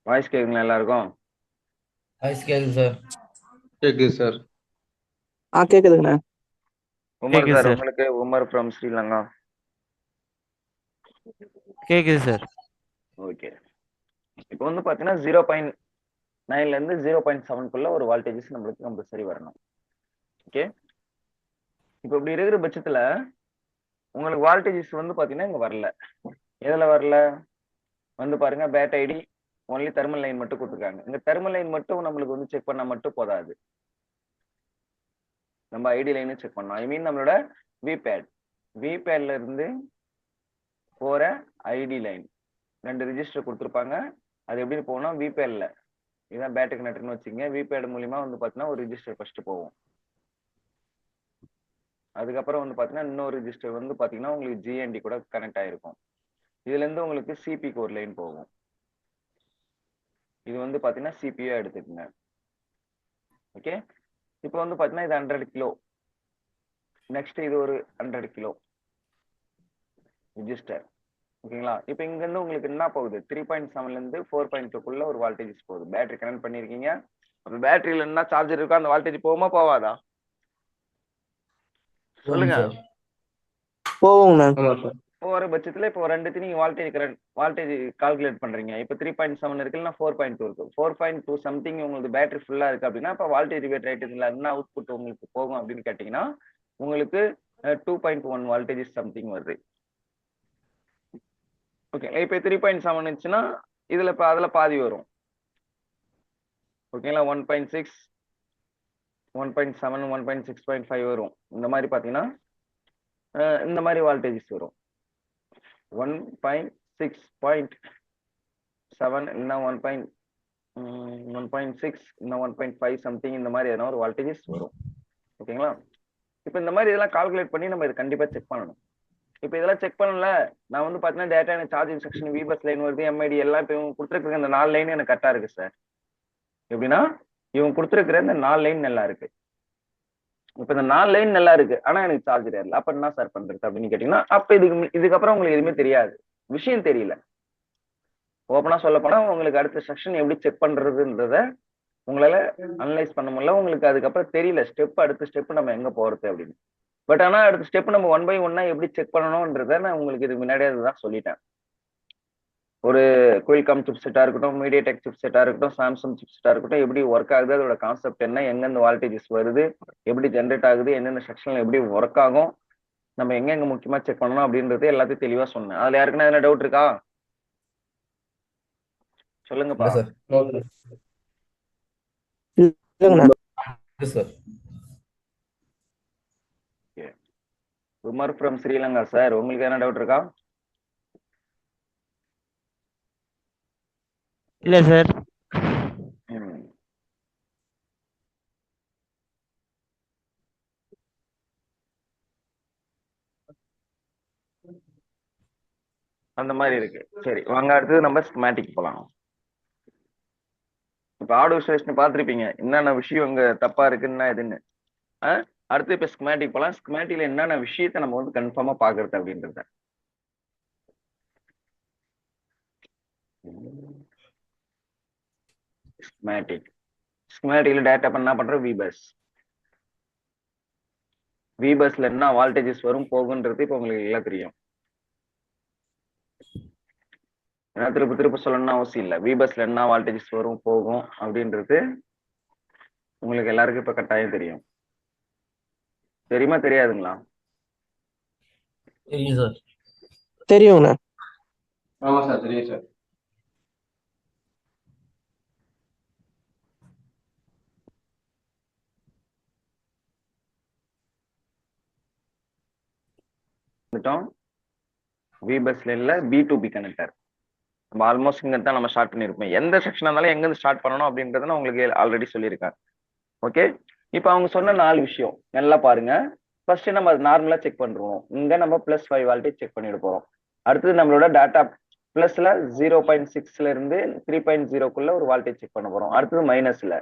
Voice கேக்குங்களா எல்லாருக்கும்? Voice கேக்குது sir. கேக்குது சார். கேக்குதுங்கண்ணா. உமர் கேக்குது சார், சார். உங்களுக்கு உமர் ஃப்ரம் ஸ்ரீலங்கா. கேக்குது சார். ஓகே, இப்போ வந்து பாத்தீங்கன்னா 0.9ல இருந்து 0.7க்குள்ள ஒரு வால்டேஜஸ் நம்மளுக்கு கம்பல்சரி வரணும். ஓகே, இப்போ இப்படி இருக்கிற பட்சத்துல உங்களுக்கு வால்டேஜஸ் வந்து பாத்தீங்கன்னா இங்க வரல. எதுல வரல வந்து பாருங்க, bat ID only thermal line மட்டும் கொடுத்துருக்காங்க. இந்த தெர்மல் லைன் மட்டும் நம்மளுக்கு வந்து செக் பண்ணா மட்டும் போதாது, நம்ம ஐடி லைனும் செக் பண்ணோம். ஐ மீன் நம்மளோட விபேட்ல இருந்து போற ஐடி லைன் 2 ரிஜிஸ்டர் கொடுத்துருப்பாங்க. அது எப்படி போகணும்னா விபேட்ல இதான் பேட் கனெக்டர்னு வச்சுக்கோங்க. விபேட் மூலியமா வந்து பாத்தீங்கன்னா ஒரு ரிஜிஸ்டர் ஃபர்ஸ்ட் போகும். அதுக்கப்புறம் வந்து பாத்தீங்கன்னா இன்னொரு ரிஜிஸ்டர் வந்து பாத்தீங்கன்னா உங்களுக்கு ஜிஎன்டி கூட கனெக்ட் ஆயிருக்கும். இதுல இருந்து உங்களுக்கு சிபிக்கு ஒரு லைன் போகும். இது வந்து பாத்தீங்கன்னா சிபியூ எடுத்துக்கோங்க. ஓகே, இப்போ வந்து பாத்தீங்கன்னா இது 100 கிலோ. நெக்ஸ்ட் இது ஒரு 100 கிலோ ரிஜிஸ்டர். ஓகேங்களா, இப்போ இங்க இருந்து உங்களுக்கு என்ன போகுது, 3.7ல இருந்து 4.2க்குள்ள ஒரு வால்டேஜஸ் போகுது. பேட்டரி கனெக்ட் பண்ணிருக்கீங்க. அப்ப பேட்டரியில என்ன சார்ஜர் இருக்கோ அந்த வால்டேஜ் போகுமா போவாதா சொல்லுங்க? போவோங்கண்ணா. ஆமா சார். போற பட்சத்துல இப்போ ரெண்டுத்தையும் நீங்க வால்டேஜ் கால்குலேட் பண்றீங்க. இப்போ 3.7 இருக்குல்ல, 4.2 இருக்கு. 4.2 சம்திங் உங்களுக்கு பேட்டரி ஃபுல்லா இருக்கு அப்படின்னா இப்போ வால்டேஜ் வேட் ரேட்டுல என்ன அவுட்புட் உங்களுக்கு போகும் அப்படின்னு கேட்டீங்கன்னா உங்களுக்கு 2.1 வால்டேஜ் சம்திங் வருது. ஓகே, இப்போ 3.7 இருந்துச்சுன்னா இதுல இப்போ அதுல பாதி வரும். ஓகேங்களா, 1.6 1.7 1.6.5 வரும். இந்த மாதிரி பாத்தீங்கன்னா இந்த மாதிரி வால்டேஜஸ் வரும். 1.6.7 இல்லைன்னா 1.6 இல்லைன்னா 1.5 சம்திங் இந்த மாதிரி எதனா ஒரு வால்டேஜஸ் வரும். ஓகேங்களா, இப்போ இந்த மாதிரி இதெல்லாம் கால்குலேட் பண்ணி நம்ம இதை கண்டிப்பா செக் பண்ணணும். இப்போ இதெல்லாம் செக் பண்ணல, நான் வந்து பாத்தீங்கன்னா டேட்டா எனக்கு சார்ஜ் இன்ஸ்ட்ரக்ஷன் விபஸ் லைன் வருது, எம்ஐடி எல்லாம் இப்போ இவங்க கொடுத்துருக்குற இந்த 4 லைன் எனக்கு கரெக்டா இருக்கு சார். எப்படின்னா இவங்க கொடுத்துருக்குற இந்த 4 லைன் நல்லா இருக்கு. இப்ப இந்த 4 லைன் நல்லா இருக்கு, ஆனா எனக்கு சார்ஜ் ஏறல. அப்ப என்ன சார் பண்றது அப்படின்னு கேட்டீங்கன்னா அப்ப இதுக்கப்புறம் உங்களுக்கு எதுவுமே தெரியாது, விஷயம் தெரியல. ஓப்பனா சொல்ல போனா உங்களுக்கு அடுத்த செக்ஷன் எப்படி செக் பண்றதுன்றத உங்களால அனலைஸ் பண்ண முடியல. உங்களுக்கு அதுக்கப்புறம் தெரியல அடுத்த ஸ்டெப் நம்ம எங்க போறது அப்படின்னு. பட் ஆனா அடுத்த ஸ்டெப் நம்ம 1 by 1 எப்படி செக் பண்ணணும்ன்றத நான் உங்களுக்கு இதுக்கு முன்னாடியே அதுதான் சொல்லிட்டேன். ஒரு குயில்காம் சிப் செட்டா இருக்கட்டும், மீடியாடெக் சிப் செட்டா இருக்கட்டும், சாம்சங் சிப் செட்டா இருக்கட்டும், எப்படி ஒர்க் ஆகுது, அதோட கான்செப்ட் என்ன, எங்கெந்த வால்டேஜஸ் வருது, எப்படி ஜென்ரேட் ஆகுது, என்னென்ன செக்ஷன்ல எப்படி ஒர்க் ஆகும், நம்ம எங்க முக்கியமா செக் பண்ணணும் அப்படின்றது எல்லாத்தையும் தெளிவா சொன்னேன். அதுல யாருக்குன்னா எதனா டவுட் இருக்கா சொல்லுங்கப்பா. Sir. Sir Umar from Sri Lanka sir, உங்களுக்கு என்ன டவுட் இருக்கா? இல்ல சார். அந்த மாதிரி இருக்கு. சரி வாங்க, அடுத்தது நம்ம ஸ்கீமாட்டிக் போலாம். இப்ப ஆடியோ ஸ்டேஷன் பார்த்துருப்பீங்க, என்னென்ன விஷயம் இங்க தப்பா இருக்குன்னா எதுன்னு. அடுத்து இப்ப ஸ்கீமாட்டிக் போலாம். ஸ்கீமாட்டிக்ல என்னென்ன விஷயத்த நம்ம வந்து கன்ஃபார்மா பாக்குறது அப்படின்றத. ஸ்கீமாட்டிக்ல டேட்டா பண்ணா பண்ற விபஸ்ல என்ன வால்டேஜஸ் வரும் போகுன்றது இப்ப உங்களுக்கு எல்லாம் தெரியும். ஏன்னா திருப்ப சொல்லணும்னு அவசியம் இல்லை. விபஸ்ல என்ன வால்டேஜஸ் வரும் போகும் அப்படின்றது உங்களுக்கு எல்லாருக்கும் இப்ப கட்டாயம் தெரியும். தெரியுமா தெரியாதுங்களா? தெரியும் சார். தெரியுங்கண்ணா. ஆமா சார், தெரியும் சார். விபஸ்ல இல்ல B2B கனெக்டர். நம்ம ஆல்மோஸ்ட் இங்க தான் நம்ம ஸ்டார்ட் பண்ணிருப்போம். எந்த செக்ஷன் இருந்தாலும் எங்க இருந்து ஸ்டார்ட் பண்ணணும் அப்படின்றத நான் உங்களுக்கு ஆல்ரெடி சொல்லியிருக்கேன். ஓகே, இப்போ அவங்க சொன்ன 4 விஷயம் நல்லா பாருங்க. ஃபர்ஸ்ட் நம்ம நார்மலா செக் பண்றோம். இங்க நம்ம +5 வால்டேஜ் செக் பண்ணிட்டு போறோம். அடுத்தது நம்மளோட டேட்டா பிளஸ்ல 0.6ல இருந்து 3.0க்குள்ள ஒரு வால்டேஜ் செக் பண்ண போறோம். அடுத்தது மைனஸ்ல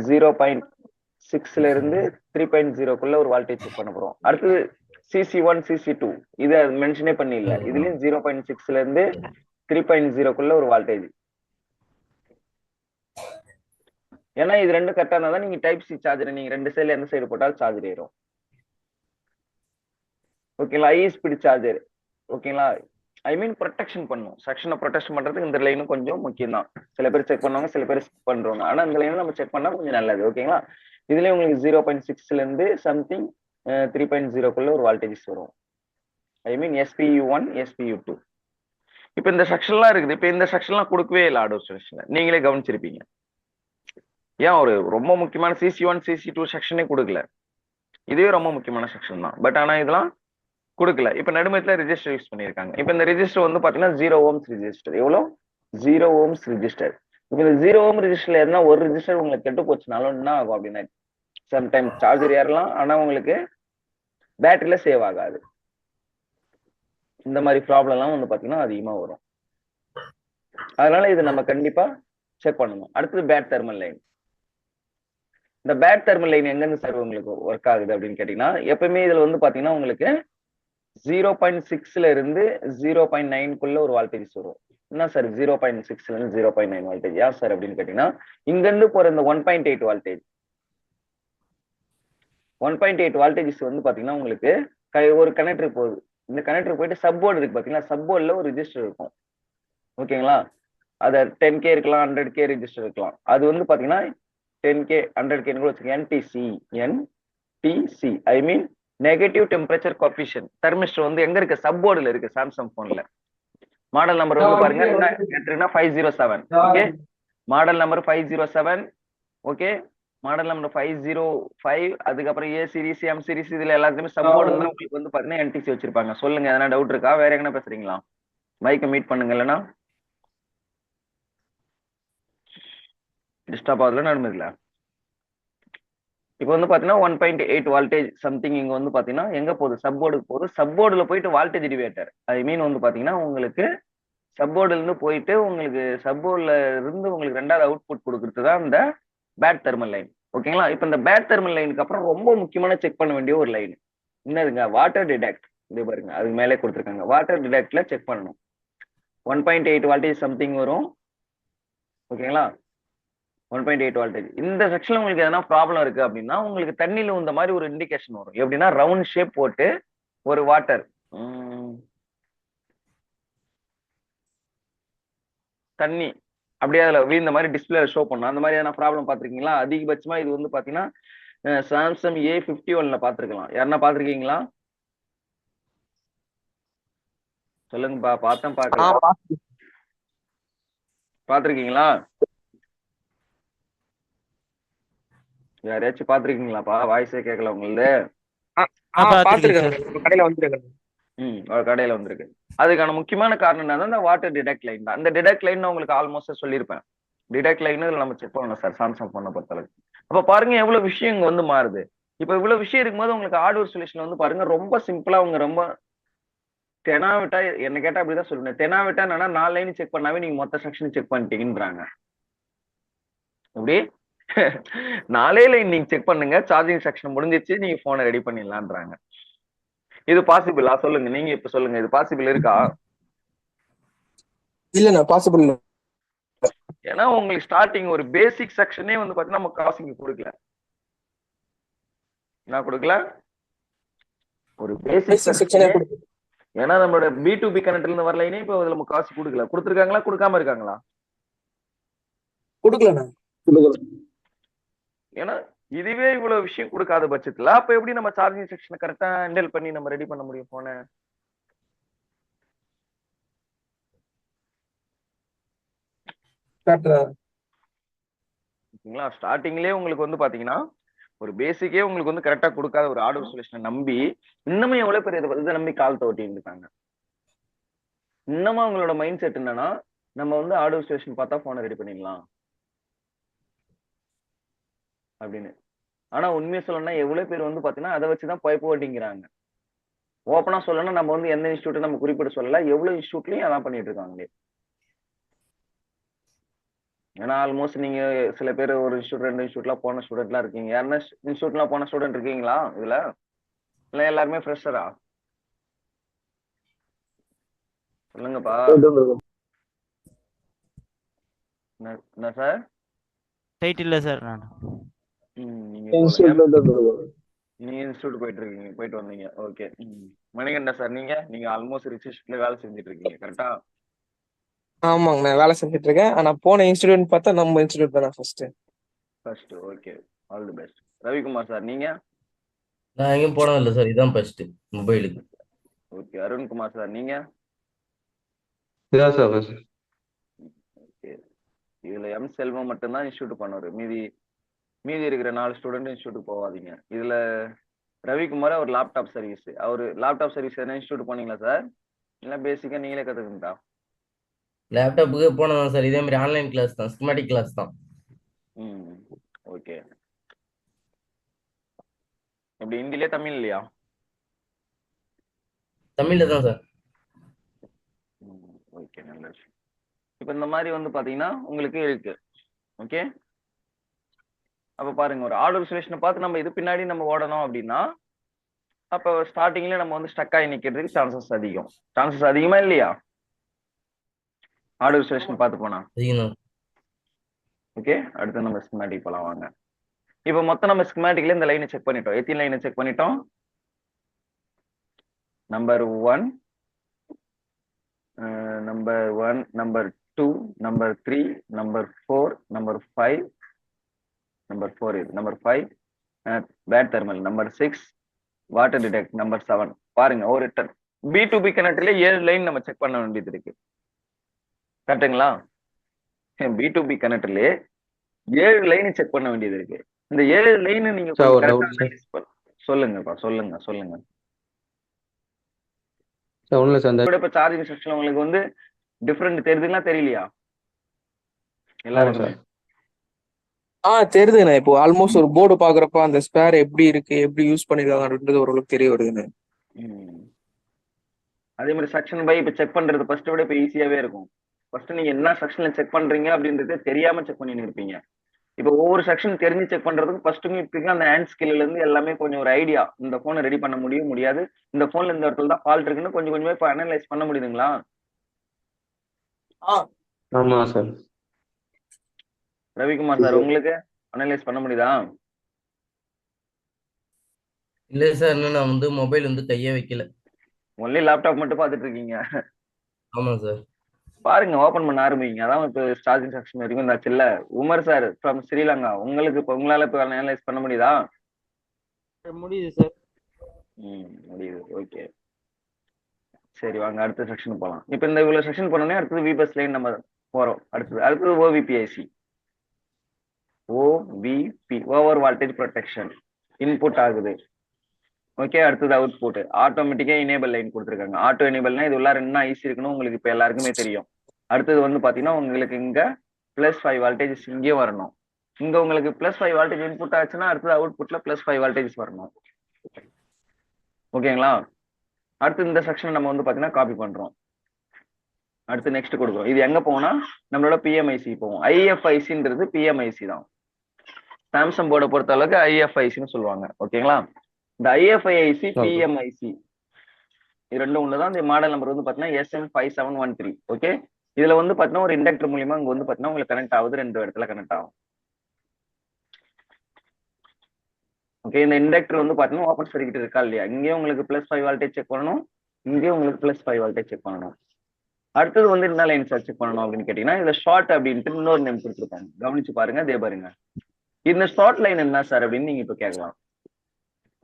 0.6ல இருந்து 3.0க்குள்ள ஒரு வால்டேஜ் செக் பண்ண போறோம். அடுத்தது CC1 CC2 இதை மென்ஷனே பண்ணி இல்ல, இதுலயும் 0.6ல இருந்து 3.0க்குள்ள ஒரு வால்டேஜ். ஏன்னா இது ரெண்டும் கரெக்டா இருந்தா தான் நீங்க டைப் சி சார்ஜர் நீங்க ரெண்டு சைடுல எந்த சைடு போட்டாலும் சார்ஜர் ஏறும். ஓகேங்களா? High speed charger. ஓகேங்களா? ஐ மீன் ப்ரொடெக்ஷன் பண்ணும். செக்ஷனை ப்ரொடெக்ஷன் பண்றதுக்கு இந்த லைனும் கொஞ்சம் முக்கியம் தான். சில பேர் செக் பண்ணுவாங்க, சில பேர் பண்றவங்க. ஆனா இந்த லைனை நம்ம செக் பண்ணா கொஞ்சம் நல்லது. ஓகேங்களா? இதுலயே உங்களுக்கு 0.6ல இருந்து சம்திங் 3.0க்குள்ள ஒரு வால்டேஜஸ் வரும். ஐ மீன் SPU1 SPU2. இப்ப இந்த செக்ஷன்லாம் இருக்குது. இப்ப இந்த செக்ஷன்லாம் கொடுக்கவே இல்லை ஆடோ செக்ஷன்ல. நீங்களே கவனிச்சிருப்பீங்க. ஏன் ஒரு ரொம்ப முக்கியமான CC1 CC2 செக்ஷனே கொடுக்கல. இதுவே ரொம்ப முக்கியமான செக்ஷன் தான். பட் ஆனா இதெல்லாம் கொடுக்கல. இப்ப நடுமத்துல ரெஜிஸ்டர் யூஸ் பண்ணிருக்காங்க. இப்ப இந்த ரெஜிஸ்டர் வந்து பாத்தீங்கன்னா 0 ohms ரெஜிஸ்டர். எவ்வளவு? 0 ohms ரெஜிஸ்டர். இப்ப இந்த 0 ohm ரெஜிஸ்டர்ல எதுனா ஒரு ரெஜிஸ்டர் உங்களுக்கு கெட்டு போச்சுனாலும் என்ன ஆகும் அப்படின்னா சம்டைம் சார்ஜர் ஏறலாம், ஆனா உங்களுக்கு பேட்டரியில சேவ் ஆகாது. இந்த மாதிரி ப்ராப்ளம் எல்லாம் வந்து பாத்தீங்கன்னா அதிகமா வரும். அதனால இது நம்ம கண்டிப்பா செக் பண்ணணும். அடுத்தது பேட் தெர்மல் லைன். இந்த பேட் தெர்மல் லைன் எங்க இருந்து சார் உங்களுக்கு ஒர்க் ஆகுது அப்படின்னு கேட்டீங்கன்னா, எப்பவுமே இதுல வந்து பாத்தீங்கன்னா உங்களுக்கு 0.6ல இருந்து 0.9க்குள்ள ஒரு வால்டேஜ் வரும். என்ன சார் 0.6ல இருந்து 0.9 வால்டேஜ்? யா சார் அப்படின்னு கேட்டீங்கன்னா, இங்க இருந்து போற இந்த 1.8 வால்டேஜ் 1.8 வால்டேஜஸ் வந்து பாத்தீங்கன்னா உங்களுக்கு ஒரு கனெக்டர் போகுது. இந்த கனெக்டர் போயிட்டு சப்போர்ட் இருக்கு பாத்தீங்களா? சப்போர்ட்ல ஒரு ரெஜிஸ்டர் இருக்கும். ஓகேங்களா? அது 10K இருக்கலாம், 100K ரெஜிஸ்டர் இருக்கலாம். அது வந்து பாத்தீங்கன்னா 10K 100K கூட வச்சுக்கோங்க. NTC ஐ மீன் நெகட்டிவ் டெம்பரேச்சர் கோஎஃபிஷியன்ட். தெர்மிஸ்டர் வந்து எங்க இருக்கு? சப்போர்ட்ல இருக்கு. சாம்சங் போன்ல மாடல் நம்பர் வந்து பாருங்க 507. Okay, model number 507. Okay, model number 505. அதுக்கப்புறம் A சீரிஸ் M சீரிஸ் இதுல எல்லாத்துலயுமே சப்போர்ட் தான் உங்களுக்கு வந்து பாத்தீங்கன்னா NTC வச்சிருப்பாங்க. சொல்லுங்க, எதனா டவுட் இருக்கா? வேற எங்கன்னா பேசுறீங்களா? மைக்க மீட் பண்ணுங்க, இல்லைன்னா டிஸ்டர்ப் ஆகுதுல நடுமையில. இப்போ வந்து பாத்தீங்கன்னா 1.8 வால்டேஜ் சம்திங் இங்க வந்து பாத்தீங்கன்னா எங்க போகுது? சப்போர்டுக்கு போகுது. சப்போர்டுல போயிட்டு வால்டேஜ் டிவேட்டர் ஐ மீன் வந்து பாத்தீங்கன்னா உங்களுக்கு சப்போர்ட்ல இருந்து போயிட்டு உங்களுக்கு சப்போர்ட்ல இருந்து உங்களுக்கு ரெண்டாவது அவுட்புட் கொடுக்கறது தான் இந்த பேட் தெர்மல் லைன். ஓகேங்களா? இப்போ இந்த பேட் தெர்மல் லைனுக்கு அப்புறம் ரொம்ப முக்கியமான செக் பண்ண வேண்டிய ஒரு லைன் என்னதுங்க? Water detect. இது பாருங்க, அதுக்கு மேலே கொடுத்துருக்காங்க. வாட்டர் டிடெக்ட்ல செக் பண்ணணும். 1.8 வால்டேஜ் சம்திங் வரும். ஓகேங்களா? 1.8 வால்டேஜ். இந்த செக்ஷன்ல உங்களுக்கு எதனா ப்ராப்ளம் இருக்கு அப்படின்னா உங்களுக்கு தண்ணியில இந்த மாதிரி ஒரு இண்டிகேஷன் வரும். எப்படின்னா ரவுண்ட் ஷேப் போட்டு ஒரு வாட்டர் தண்ணி அப்படியே அதுல வீழ்ந்த மாதிரி டிஸ்பிளே ஷோ பண்ணும். அந்த மாதிரி எதனா ப்ராப்ளம் பாத்திருக்கீங்களா? அதிகபட்சமா இது வந்து பாத்தீங்கன்னா சாம்சங் A51ல பாத்துருக்கலாம். யாருன்னா பாத்திருக்கீங்களா? சொல்லுங்கப்பா. பார்த்தேன், பார்க்கலாம். பாத்திருக்கீங்களா? யாரையாச்சும் பாத்திருக்கீங்களாப்பா? வாய்ஸே கேட்கல உங்களுது. பாத்துருக்கேன், கடையில வந்துருக்கேன். கடையில வந்திருக்கு. அதுக்கான முக்கியமான காரணம் என்னன்னா இந்த வாட்டர் டிடெக்ட் லைன் தான். இந்த டிடெக்ட் லைன் உங்களுக்கு ஆல்மோஸ்ட் சொல்லியிருப்பேன். டிடெக்ட் லைன் நம்ம செக் பண்ணணும் சார் சாம்சங் போனை பொறுத்தளவுக்கு. அப்ப பாருங்க எவ்வளவு விஷயம் இங்க வந்து மாறுது. இப்ப இவ்வளவு விஷயம் இருக்கும்போது உங்களுக்கு ஹார்ட்வேர் சொல்யூஷன் வந்து பாருங்க ரொம்ப சிம்பிளா அவங்க ரொம்ப தெனாவிட்டா என்ன கேட்டா அப்படிதான் சொல்லுவேன். தெனாவிட்டா என்னன்னா 4 லைன் செக் பண்ணாவே நீங்க மொத்த செக்ஷன் செக் பண்ணிட்டீங்கன்றாங்க. எப்படி 4 லைன் நீங்க செக் பண்ணுங்க, சார்ஜிங் செக்ஷன் முடிஞ்சிச்சு, நீங்க போனை ரெடி பண்ணிடலான்றாங்க. இது பாசிபிளா? சொல்லுங்க, நீங்க இப்ப சொல்லுங்க, இது பாசிபிள் இருக்கா? இல்ல பாசிபிள். ஏன்னா உங்களுக்கு ஸ்டார்டிங் ஒரு பேசிக் செக்ஷனே வந்து பாத்தீங்கன்னா நம்ம காசுக்கு கொடுக்கல. என்ன கொடுக்கல? ஒரு பேசிக் செக்ஷனே. ஏன்னா நம்மளோட B2B கனெக்ட்ல இருந்து வரலைனே இப்ப அதுல நம்ம காசு கொடுக்கல. கொடுத்துருக்காங்களா, கொடுக்காம இருக்காங்களா? கொடுக்கல. ஏன்னா இதுவே இவ்வளவு விஷயம் கொடுக்காத பட்சத்துல அப்ப எப்படி நம்ம சார்ஜிங் செக்ஷனை கரெக்டா ஹேண்டில் பண்ணி நம்ம ரெடி பண்ண முடியும் போன? ஓகேங்களா? ஸ்டார்டிங்லயே உங்களுக்கு வந்து பாத்தீங்கன்னா ஒரு பேசிக்கே உங்களுக்கு வந்து கரெக்டா கொடுக்காத ஒரு ஹார்ட்வேர் சொல்யூஷனை நம்பி இன்னமும் எவ்வளவு பேர் இதை நம்பி கால் தோட்டிட்டு இருக்காங்க. இன்னமும் அவங்களோட மைண்ட் செட் என்னன்னா நம்ம வந்து ஹார்ட்வேர் சொல்யூஷன் பார்த்தா போனை ரெடி பண்ணிடலாம் அப்படின்னு. ஆனா உண்மையை சொல்லணும்னா எவ்வளவு பேர் வந்து பாத்தீங்கன்னா அதை வச்சுதான் பைப் ஓட்டிங்கிறாங்க. ஓப்பனா சொல்லணும்னா நம்ம வந்து எந்த இன்ஸ்டியூட் நம்ம குறிப்பிட சொல்லல, எவ்வளவு இன்ஸ்டியூட்லயும் அதான் பண்ணிட்டு இருக்காங்களே. ஏன்னா ஆல்மோஸ்ட் நீங்க சில பேர் ஒரு இன்ஸ்டியூட் 2 இன்ஸ்டியூட்லாம் போன ஸ்டூடெண்ட்லாம் இருக்கீங்க. யாருன்னா இன்ஸ்டியூட்லாம் போன ஸ்டூடெண்ட் இருக்கீங்களா இதுல? இல்ல எல்லாருமே ஃப்ரெஷரா? சொல்லுங்கப்பா. என்ன சார்? சைட் இல்லை சார் நான். நீங்க நீங்க இன்ஸ்டியூட் போயிட்டு வந்தீங்க. ஓகே. மணிகண்டா சார், நீங்க ஆல்மோஸ்ட் ரிசர்ச்ல வேலை செஞ்சுட்டு இருக்கீங்க, கரெக்டா? ஆமாங்க, நான் வேலை செஞ்சுட்டு இருக்கேன். ஆனா போன இன்ஸ்டிடியூட் பார்த்தா நம்ம இன்ஸ்டிடியூட் தானே first. Okay, all the best. Ravikumar sir, நீங்க? நான் எங்கேயும் போனதில்லை சார், இதான் ஃபர்ஸ்ட் மொபைலுக்கு. ஓகே. அருண்குமார் சார், நீங்க? இதான் சார் first. ஓகே. இதுல எம் செல்வம் மட்டும்தான் இன்ஸ்டியூட் பண்ணுவாரு. மீதி இருக்கிற 4 ஸ்டூடெண்ட் இன்ஸ்டியூட் போவாதீங்க. இதுல ரவிக்குமார் அவர் லேப்டாப் சர்வீஸ். அவரு லேப்டாப் சர்வீஸ் எதனா இன்ஸ்டியூட் போனீங்களா சார்? இல்ல பேசிக்கா நீங்களே கத்துக்கிட்டா? லேப்டாப்புக்கு போனதான் சார், இதே மாதிரி ஆன்லைன் கிளாஸ் தான், ஸ்கிமேட்டிக் கிளாஸ் தான். ஓகே. எப்படி ஹிந்திலே தமிழ் இல்லையா? தமிழ்ல தான் சார். ஓகே, நல்ல விஷயம். இப்ப இந்த மாதிரி வந்து பாத்தீங்கன்னா உங்களுக்கு இருக்கு. ஓகே. அப்ப பாருங்க, ஒரு ஆர்டர் விசுலேஷனை பார்த்து நம்ம இது பின்னாடி நம்ம ஓடணும் அப்படின்னா, அப்ப ஸ்டார்டிங்ல நம்ம வந்து ஸ்டக் ஆகி நிக்கிறதுக்கு சான்சஸ் அதிகமா இல்லையா? ஆர்டர் விசுலேஷன் பார்த்து போனா. ஓகே. அடுத்து நம்ம ஸ்கிமேட்டிக் போலாம் வாங்க. இப்ப மொத்தம் நம்ம ஸ்கிமேட்டிக்ல இந்த லைனை செக் பண்ணிட்டோம். எத்தனை லைனை செக் பண்ணிட்டோம்? Number 1, number 2, number 3, number 4, number 5, number 5 bat thermal, number 6 water detect, number 7. பாருங்க, ஒரு B2B கனெக்டர்ல 7 லைன் நம்ம செக் பண்ண வேண்டியது இருக்கு, கரெக்டுங்களா? B2B கனெக்டர்ல 7 லைன் செக் பண்ண வேண்டியது இருக்கு. இந்த 7 லைன் நீங்க சொல்லுங்கப்பா, சொல்லுங்க. இப்ப சார்ஜிங் செக்ஷன் உங்களுக்கு வந்து டிஃபரெண்ட் தெரியுதுங்களா, தெரியலையா எல்லாருக்குமே? தெரியுதுண்ணே. இப்போ ஆல்மோஸ்ட் ஒரு போர்டு பாக்குறப்ப அந்த ஸ்பேர் எப்படி இருக்கு, எப்படி யூஸ் பண்ணிருக்காங்கன்றது ஓரளவுக்கு தெரிய வருதுண்ணே. அதே மாதிரி செக்ஷன் பை இப்ப செக் பண்றது ஃபர்ஸ்ட் விட இப்ப ஈஸியாவே இருக்கும். ஃபர்ஸ்ட் நீங்க என்ன செக்ஷன்ல செக் பண்றீங்க அப்படின்றத தெரியாம செக் பண்ணிட்டு இருப்பீங்க. இப்ப ஒவ்வொரு செக்ஷன் தெரிஞ்சு செக் பண்றதுக்கு ஃபர்ஸ்ட் இப்ப அந்த ஹேண்ட் ஸ்கில்ல இருந்து எல்லாமே கொஞ்சம் ஒரு ஐடியா, இந்த போனை ரெடி பண்ண முடியாது, இந்த போன்ல இந்த இடத்துல தான் ஃபால்ட் இருக்குன்னு கொஞ்சம் கொஞ்சமா இப்ப அனலைஸ் பண்ண முடியுதுங்களா? ஆமா சார். ரவிக்குமார் சார், உங்களுக்கு அனலைஸ் பண்ண முடியுதா? இல்ல சார், இன்னும் நான் வந்து மொபைல் வந்து கையே வைக்கல. ஒன்லி லேப்டாப் மட்டும் பார்த்துட்டு இருக்கீங்க. ஆமா சார். பாருங்க, ஓபன் பண்ண ஆரம்பிங்க. அதான் இப்போ சார்ஜிங் செக்ஷன் வரைக்கும் இருந்தாச்சு இல்ல. உமர் சார் ஃப்ரம் ஸ்ரீலங்கா, உங்களுக்கு இப்போ உங்களால இப்போ அனலைஸ் பண்ண முடியுதா? முடியுது சார். முடியுது. ஓகே, சரி வாங்க அடுத்த செக்ஷன் போலாம். இப்போ இந்த இவ்வளவு செக்ஷன் பண்ணோடனே அடுத்தது விபஸ் லைன் நம்ம போறோம். அடுத்தது ஓவிபிஐசி. ஓவிபி, ஓவர் வால்டேஜ் ப்ரொடெக்ஷன் இன்புட் ஆகுது. ஓகே. அடுத்தது அவுட்புட். ஆட்டோமேட்டிக்கா எனேபிள் லைன் கொடுத்துருக்காங்க. ஆட்டோ எனேபிள்னா இது உள்ளார என்ன ஐசி இருக்குன்னு உங்களுக்கு இப்ப எல்லாருக்குமே தெரியும். அடுத்தது வந்து பாத்தீங்கன்னா உங்களுக்கு இங்க +5 வால்டேஜ் இங்கே வரணும். இங்க உங்களுக்கு +5 வால்டேஜ் இன்புட் ஆச்சுன்னா அடுத்தது அவுட்புட்ல +5 வால்டேஜ் வரணும். ஓகேங்களா? அடுத்து இந்த செக்ஷன் நம்ம வந்து பாத்தீங்கன்னா காப்பி பண்றோம். அடுத்து நெக்ஸ்ட் கொடுக்குறோம். இது எங்க போனா நம்மளோட பிஎம்ஐசி போவோம். ஐஎஃப்ஐசின்றது பிஎம்ஐசி தான். சாம்சங் போர்டை பொறுத்த அளவுக்கு ஐஎஃப்ஐசின்னு சொல்லுவாங்க. ஓகேங்களா? இந்த ஐஎஃப்ஐசி பிஎம்ஐசி இது ரெண்டும் ஒண்ணுதான். இந்த மாடல் நம்பர் வந்து பாத்தீங்கன்னா SM5713. ஓகே. இதுல வந்து பாத்தீங்கன்னா ஒரு இண்டக்டர் மூலியமா இங்க வந்து பாத்தீங்கன்னா உங்களுக்கு கனெக்ட் ஆகுது, 2 இடத்துல கனெக்ட் ஆகும். ஓகே. இந்த இண்டக்டர் வந்து பாத்தீங்கன்னா ஓப்பன் சர்க்யூட் இருக்கா இல்லையா, இங்கேயும் உங்களுக்கு +5 வால்டேஜ் செக் பண்ணணும், இங்கேயும் உங்களுக்கு +5 வால்டேஜ் செக் பண்ணணும். அடுத்தது வந்து என்ன லைன் சார் செக் பண்ணணும் அப்படின்னு கேட்டீங்கன்னா, இதுல ஷார்ட் அப்படின்ட்டு இன்னொரு நேம் கொடுத்துருப்பாங்க, கவனிச்சு பாருங்க. அதே பாருங்க, இந்த ஷார்ட் லைன் என்ன சார் அப்படின்னு நீங்க இப்ப கேட்கலாம்.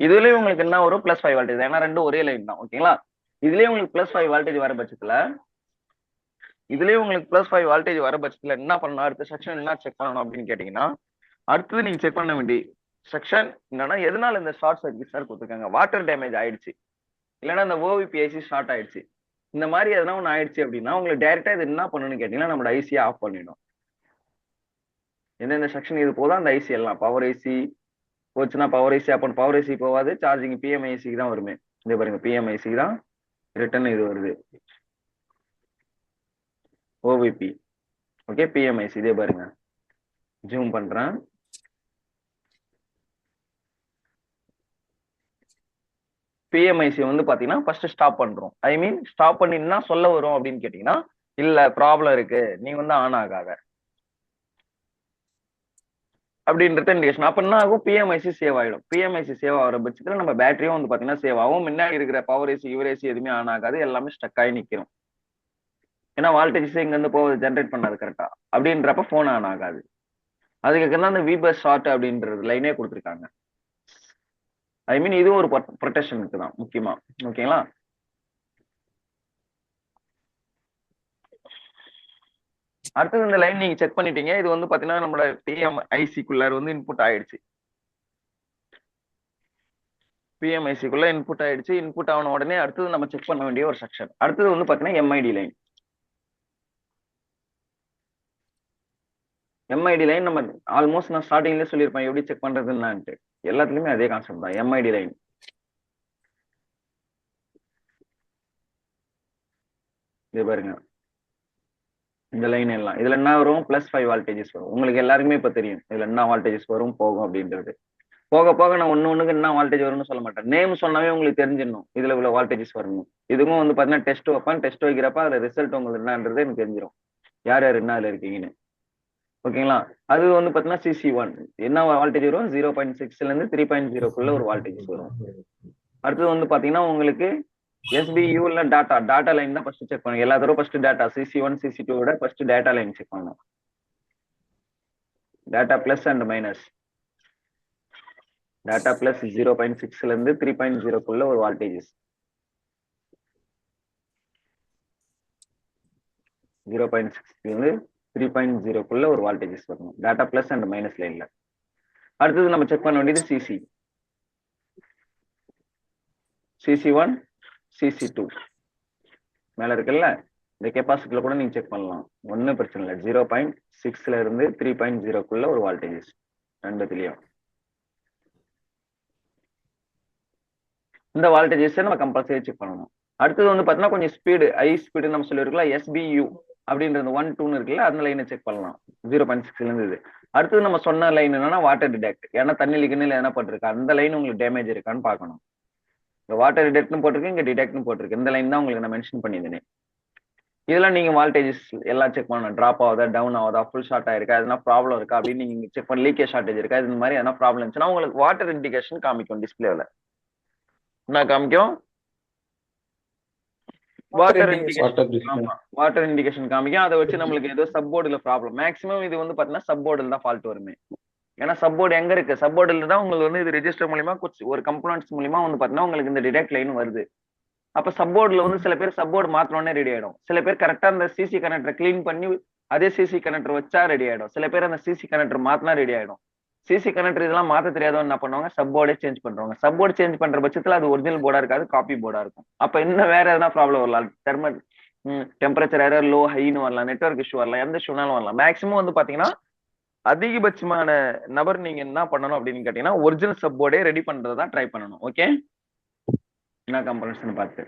இதுலயும் உங்களுக்கு என்ன வரும், +5 வால்டேஜ், ஏன்னா ரெண்டும் ஒரே லைன் தான். ஓகேங்களா? இதுலயும் உங்களுக்கு +5 வால்டேஜ் வர பட்சத்துல என்ன பண்ணணும், அடுத்த செக்ஷன் என்ன செக் பண்ணணும் அப்படின்னு கேட்டீங்கன்னா, அடுத்தது நீங்க செக் பண்ண வேண்டிய செக்ஷன் என்னன்னா, எதனால இந்த ஷார்ட் சர்க்யூட் சார் கொடுத்துருக்காங்க? வாட்டர் டேமேஜ் ஆயிடுச்சு, இல்லைன்னா இந்த ஓவிபிஐசி ஷார்ட் ஆயிடுச்சு, இந்த மாதிரி எதனா ஒன்று ஆயிடுச்சு அப்படின்னா உங்களுக்கு டைரக்டா இது என்ன பண்ணணும்னு கேட்டீங்கன்னா, நம்மளோட ஐசியை ஆஃப் பண்ணிடும். எந்தெந்த செக்ஷன் இது போதும் அந்த ஐசி எல்லாம், பவர் ஐசி போச்சுன்னா பவர் ஐசி அப்போ பவர் ஐசி போகாது, சார்ஜிங் பிஎம்ஐசிக்கு தான் வருமே. இதே பாருங்க, பிஎம்ஐசிக்கு தான் ரிட்டர்ன் இது வருது, ஓவிபி. ஓகே. பிஎம்ஐசி இதே பாருங்க, ஜூம் பண்றேன். பிஎம்ஐசி வந்து பாத்தீங்கன்னா ஃபர்ஸ்ட் ஸ்டாப் பண்றோம். ஐ மீன் ஸ்டாப் பண்ணினா சொல்ல வரும் அப்படின்னு கேட்டீங்கன்னா, இல்ல ப்ராப்ளம் இருக்கு, நீ வந்து ஆன் ஆகாத. அப்படின்றத இண்டிகேஷன். அப்ப என்ன ஆகும், பிஎம்ஐசி சேவ் ஆயிடும். பிஎம்ஐசி சேவ் ஆகிற பட்சத்துல நம்ம பேட்டரியும் வந்து பாத்தீங்கன்னா சேவ் ஆகும். முன்னாடி இருக்கிற பவர் ஏசி யுவர் ஏசி எதுவுமே ஆன் ஆகாது, எல்லாமே ஸ்டக் ஆகி நிற்கும். ஏன்னா வால்டேஜ் இங்க இருந்து போகுது, ஜென்ரேட் பண்ணாது கரெக்டா. அப்படின்றப்ப போன் ஆன் ஆகாது. அதுக்கு தான் அந்த விபஸ் ஷார்ட் அப்படின்றது லைனே கொடுத்துருக்காங்க. ஐ மீன் இது ஒரு ப்ரொடெக்ஷனுக்கு தான் முக்கியமா. ஓகேங்களா? அடுத்தது இந்த லைன் நீங்க செக் பண்ணிட்டீங்க. இது வந்து பாத்தீங்கன்னா நம்மளோட பிஎம்ஐசிக்குள்ள வந்து இன்புட் ஆயிடுச்சு. பிஎம்ஐசிக்குள்ள இன்புட் ஆயிடுச்சு. இன்புட் ஆன உடனே அடுத்தது நம்ம செக் பண்ண வேண்டிய ஒரு செக்ஷன். அடுத்தது வந்து பாத்தீங்கன்னா எம்ஐடி லைன். எம்ஐடி லைன் நம்ம ஆல்மோஸ்ட் நான் ஸ்டார்டிங்ல சொல்லியிருப்பேன் எப்படி செக் பண்றதுன்னான்ட்டு. எல்லாத்துலயுமே அதே கான்செப்ட் தான். எம்ஐடி லைன் இது பாருங்க, இந்த லைன் எல்லாம் இதுல என்ன வரும், +5 வால்டேஜஸ் வரும். உங்களுக்கு எல்லாருக்குமே இப்ப தெரியும் இதுல என்ன வால்டேஜஸ் வரும் போகும் அப்படின்றது. போக போக நான் ஒண்ணுக்கு என்ன வால்டேஜ் வரும்னு சொல்ல மாட்டேன். நேம் சொன்னாவே உங்களுக்கு தெரிஞ்சிடணும் இதுல இவ்வளவு வால்டேஜஸ் வரணும். இதுக்கும் வந்து பாத்தீங்கன்னா டெஸ்ட் வைப்பேன். டெஸ்ட் வைக்கிறப்ப அதுல ரிசல்ட் உங்களுக்கு என்னன்றது எனக்கு தெரிஞ்சிடும், யார் யார் என்ன அதுல இருக்கீங்கன்னு. ஓகேங்களா? அது வந்து பாத்தீங்கன்னா CC1 என்ன வால்டேஜ் வரும், 0.6ல இருந்து 3.0க்குள்ள ஒரு வால்டேஜஸ் வரும். அடுத்தது வந்து பாத்தீங்கன்னா உங்களுக்கு SBU இல்ல டாட்டா லைன் தான் ஃபர்ஸ்ட் செக் பண்ணுங்க. எல்லா தடவை ஃபர்ஸ்ட் டேட்டா CC1 CC2 விட ஃபர்ஸ்ட் டேட்டா லைன் செக் பண்ணணும். Data plus and minus. Data plus 0.6ல இருந்து 3.0க்குள்ள ஒரு வால்டேஜஸ். 0.6ல இருந்து 3.0க்குள்ள ஒரு வால்டேஜஸ் வரணும் டேட்டா பிளஸ் அண்ட் மைனஸ் லைன்ல. அடுத்தது நம்ம செக் பண்ண வேண்டியது CC1 CC2 மேல இருக்குல்ல, இந்த கெப்பாசிட்டில கூட நீங்க செக் பண்ணலாம், ஒன்னும் பிரச்சனை இல்லை. 0.6ல இருந்து 3.0க்குள்ள ஒரு வால்டேஜஸ் ரெண்டுத்துலயும். இந்த வால்டேஜஸ் நம்ம கம்பல்சரி செக் பண்ணணும். அடுத்தது வந்து பாத்தீங்கன்னா கொஞ்சம் ஸ்பீடு, ஹை ஸ்பீடு நம்ம சொல்லிருக்கலாம். SBU அப்படின்றது 1 2 இருக்குல்ல, அந்த லைனை செக் பண்ணலாம் 0.6ல இருந்து இது. அடுத்தது நம்ம சொன்ன லைன் என்னன்னா வாட்டர் டிடெக்ட். ஏன்னா தண்ணி கிண்ணில என்ன பண்ணிருக்கு, அந்த லைன் உங்களுக்கு டேமேஜ் இருக்கான்னு பார்க்கணும். இந்த வாட்டர் டிடெக்ட்னு போட்டிருக்கு, இங்க டிடெக்ட்னு போட்டிருக்கு. இந்த லைன் தான் உங்களுக்கு நான் மென்ஷன் பண்ணியிருந்தேன். இதெல்லாம் நீங்க வால்டேஜஸ் எல்லாம் செக் பண்ணணும். டிராப் ஆகுதா, டவுன் ஆகுதா, ஃபுல் ஷார்ட் ஆயிருக்கா, எதனா ப்ராப்ளம் இருக்கா அப்படின்னு நீங்க செக் பண்ணி, லீக்கேஜ் ஷார்டேஜ் இருக்கா, இந்த மாதிரி எதனா ப்ராப்ளம் இருந்துச்சுன்னா உங்களுக்கு வாட்டர் இண்டிகேஷன் காமிக்கும் டிஸ்பிளேல. என்ன காமிக்கும், வாட்டர் இண்டிகேஷன். ஆமா, வாட்டர் இண்டிகேஷன் காமிக்கும். அதை வச்சு நம்மளுக்கு ஏதோ சப்போர்டுல ப்ராப்ளம். மேக்ஸிமம் இது வந்து பாத்தீங்கன்னா சப்போர்டில் தான் ஃபால்ட் வருமே. ஏன்னா சப்போர்ட் எங்க இருக்கு, சப்போர்டில் தான் உங்களுக்கு வந்து இது ரெஜிஸ்டர் மூலியமா ஒரு கம்பனன்ட்ஸ் மூலியமா வந்து பாத்தீங்கன்னா உங்களுக்கு இந்த டிடெக்ட் லைன் வருது. அப்ப சப்போர்ட்ல வந்து சில பேர் சப்போர்ட் மாத்தினோடனே ரெடி ஆயிடும். சில பேர் கரெக்டா அந்த சிசி கனெக்டர் கிளீன் பண்ணி அதே சிசி கனெக்டர் வச்சா ரெடி ஆயிடும். சில பேர் அந்த சிசி கனெக்டர் மாத்தினா ரெடி ஆயிடும். சிசி கனெக்டர் இதெல்லாம் மாத்த தெரியாதவங்க என்ன பண்ணுவாங்க, சப்போர்டே சேஞ்ச் பண்றவங்க. சப்போர்ட் சேஞ்ச் பண்ற பட்சத்துல அது ஒரிஜினல் போர்டா இருக்காது, காப்பி போர்டா இருக்கும். அப்ப இன்னும் வேற எதனா ப்ராப்ளம் வரலாம், தெர்மல் டெம்பரேச்சர் எரர், லோ ஹைன்னு வரலாம், நெட்வொர்க் இஷ்யூ வரலாம், எந்த இஷ்யூனாலும் வரலாம். மேக்ஸிமம் வந்து பாத்தீங்கன்னா அதிகபட்சமான நபர் நீங்க என்ன பண்ணணும் அப்படின்னு கேட்டீங்கன்னா ஒரிஜினல் சப்போர்டே ரெடி பண்றதா ட்ரை பண்ணணும். ஓகே, என்ன கம்பனன்ட்ஸ்னு பார்த்து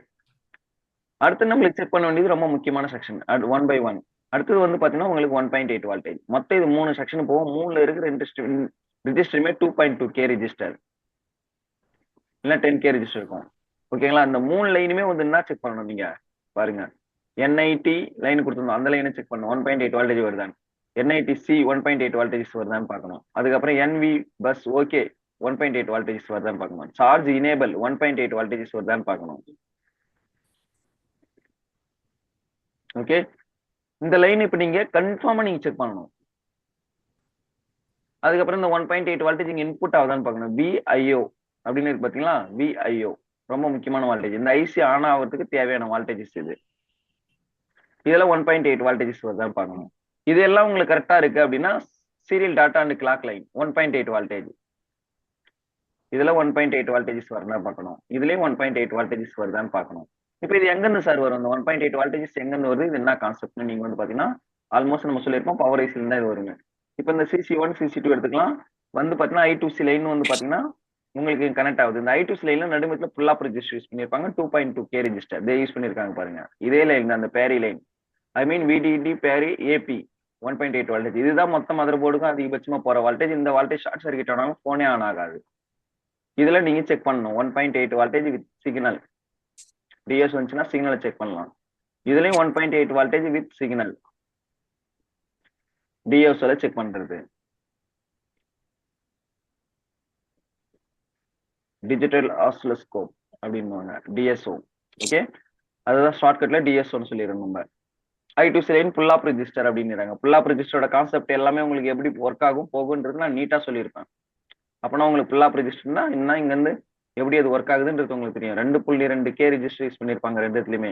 அடுத்து நம்மளுக்கு செக் பண்ண வேண்டியது ரொம்ப முக்கியமான செக்ஷன் 1 by 1. அடுத்தது வந்து பாத்தீங்கன்னா உங்களுக்கு 1.8 வால்டேஜ். மொத்தம் இது 3 செக்ஷன் போகும். 3ல இருக்கிற ரெஜிஸ்டருமே 2.2K ரெஜிஸ்டர் இல்ல 10K ரெஜிஸ்டர் இருக்கும். ஓகேங்களா? அந்த 3 லைனுமே வந்து என்ன செக் பண்ணணும் நீங்க பாருங்க. NIT லைன் கொடுத்துருந்தோம், அந்த லைனை செக் பண்ணணும் 1.8 வால்டேஜ் வருதான். NITC 1.8 வால்டேஜ் வருதான்னு பார்க்கணும். அதுக்கப்புறம் NV பஸ் ஓகே 1.8 வால்டேஜ் வருதான்னு பார்க்கணும். சார்ஜ் இனேபிள் 1.8 வால்டேஜ் வருதான்னு பார்க்கணும். ஓகே, இந்த லைன் இப்ப நீங்க கன்ஃபார்மா நீங்க செக் பண்ணணும். அதுக்கப்புறம் இந்த 1.8 வால்டேஜ் இங்க இன்புட் ஆகுதான்னு பார்க்கணும். VIO அப்படின்னு இருக்கு பாத்தீங்களா, VIO ரொம்ப முக்கியமான வால்டேஜ். இந்த ஐசி ஆன் ஆகிறதுக்கு தேவையான வால்டேஜஸ் இது. இதெல்லாம் 1.8 வால்டேஜஸ் வருதான்னு பார்க்கணும். இதெல்லாம் உங்களுக்கு கரெக்டா இருக்கு அப்படின்னா serial tata and clock line 1.8 voltage. இதுல 1.8 வால்டேஜஸ் வருதான்னு பார்க்கணும். இதுலயும் 1.8 வால்டேஜஸ் வருதான்னு பார்க்கணும். இப்ப இது எங்க இருந்து சார் வரும், இந்த 1.8 வால்டேஜஸ் எங்க இருந்து வருது, இது என்ன கான்செப்ட்னு நீங்க வந்து பாத்தீங்கன்னா ஆல்மோஸ்ட் நம்ம சொல்லியிருப்போம், பவர் ஐசில தான் இது வருங்க. இப்ப இந்த CC1 CC2 எடுத்துக்கலாம். வந்து பாத்தீங்கன்னா I2C லைன் வந்து பாத்தீங்கன்னா உங்களுக்கு கனெக்ட் ஆகுது. இந்த I2C லைன்ல நடுமத்துல புல் ஆப் ரெஜிஸ்டர் யூஸ் பண்ணிருப்பாங்க. 2.2K ரெஜிஸ்டர் தே யூஸ் பண்ணிருக்காங்க பாருங்க. இதே லைன் அந்த பேரி line, I mean VDD Peri AP 1.8 voltage. இதுதான் மொத்த மதர் போர்டுக்கும் அதிகபட்சமா போற வால்டேஜ். இந்த வால்டேஜ் ஷார்ட் சர்க்கிட் ஆனாலும் போனே ஆன் ஆகாது. இதுல நீங்க செக் பண்ணணும் 1.8 வால்டேஜ் வித் சிக்னல். DS வந்துச்சுன்னா சிக்னலை செக் பண்ணலாம். இதுலயும் 1.8 வால்டேஜ் வித் சிக்னல் DSல செக் பண்றது. டிஜிட்டல் ஆசிலோஸ்கோப் அப்படின்னுவாங்க, டிஎஸ்ஓ. ஓகே, அதுதான் ஷார்ட்கட்ல டிஎஸ்ஓன்னு சொல்லிடுறோம் நம்ம. I2C line full of register அப்படிங்கிறாங்க. புல் ஆப் ரெஜிஸ்டரோட கான்செப்ட் எல்லாமே உங்களுக்கு எப்படி ஒர்க் ஆகும் போகுன்றது நான் நீட்டா சொல்லியிருப்பேன். அப்பனா உங்களுக்கு புல் ஆப் ரெஜிஸ்டர்னா இன்னும் இங்க இருந்து எப்படி அது ஒர்க் ஆகுதுன்றது உங்களுக்கு தெரியும். 2.2K ரெஜிஸ்டர் யூஸ் பண்ணிருப்பாங்க ரெண்டுத்துலயுமே.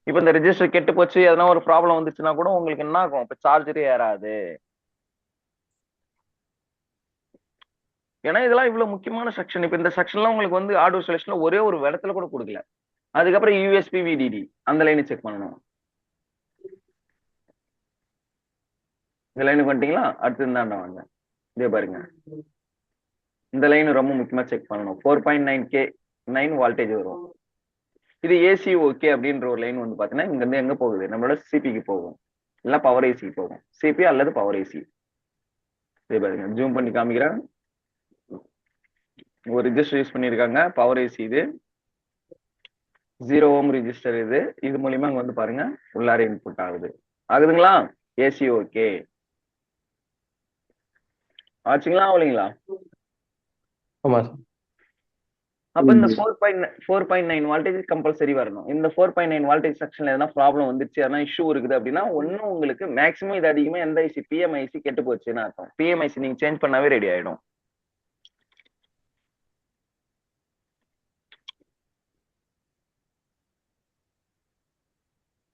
இப்ப இந்த ரெஜிஸ்டர் கெட்டு போச்சு, எதனா ஒரு ப்ராப்ளம் வந்துச்சுன்னா கூட உங்களுக்கு என்ன ஆகும், இப்ப சார்ஜரே ஏறாது. ஏன்னா இதெல்லாம் இவ்வளவு முக்கியமான செக்ஷன். இப்ப இந்த செக்ஷன்லாம் உங்களுக்கு வந்து ஹார்ட்வேர் சொல்யூஷன்ல ஒரே ஒரு இடத்துல கூட கொடுக்கல. அதுக்கப்புறம் யூஎஸ்பி விடிடி அந்த லைனை செக் பண்ணணும். இந்த லைனுக்கு வந்துட்டீங்களா? அடுத்து இந்தாண்ட வாங்க, இதே பாருங்க. இந்த லைன் ரொம்ப முக்கியமா செக் பண்ணணும். 4.9K 9 வால்டேஜ் வரும். இது ஏசி ஓகே அப்படின்ற ஒரு லைன் வந்து பாத்தீங்கன்னா இங்க இருந்து எங்க போகுது, நம்மளோட சிபிக்கு போகும், இல்ல பவர் ஏசிக்கு போகும். சிபி அல்லது பவர் ஏசி. இதே பாருங்க, ஜூம் பண்ணி காமிக்கிறேன். ஒரு ரெஜிஸ்டர் யூஸ் பண்ணிருக்காங்க, பவர் ஏசி. இது 0 ஓம் ரெஜிஸ்டர். இது மூலியமா அங்க வந்து பாருங்க உள்ளார இன்புட் ஆகுதுங்களா? ஏசி ஓகே ஆச்சுங்களா? ஆகலைங்களா? ஆமா சார். அப்ப இந்த 4.9 வால்டேஜ் கம்பல்சரி வரணும். இந்த 4.9 வால்டேஜ் செக்ஷன்ல எதனா ப்ராப்ளம் வந்துச்சு, எதனா இஷ்யூ இருக்குது அப்படின்னா ஒன்னும் உங்களுக்கு மேக்ஸிமம் இது அதிகமா எந்த ஐசி பிஎம்ஐசி கெட்டு போச்சுன்னு அர்த்தம். பிஎம்ஐசி நீங்க சேஞ்ச் பண்ணாவே ரெடி ஆயிடும்.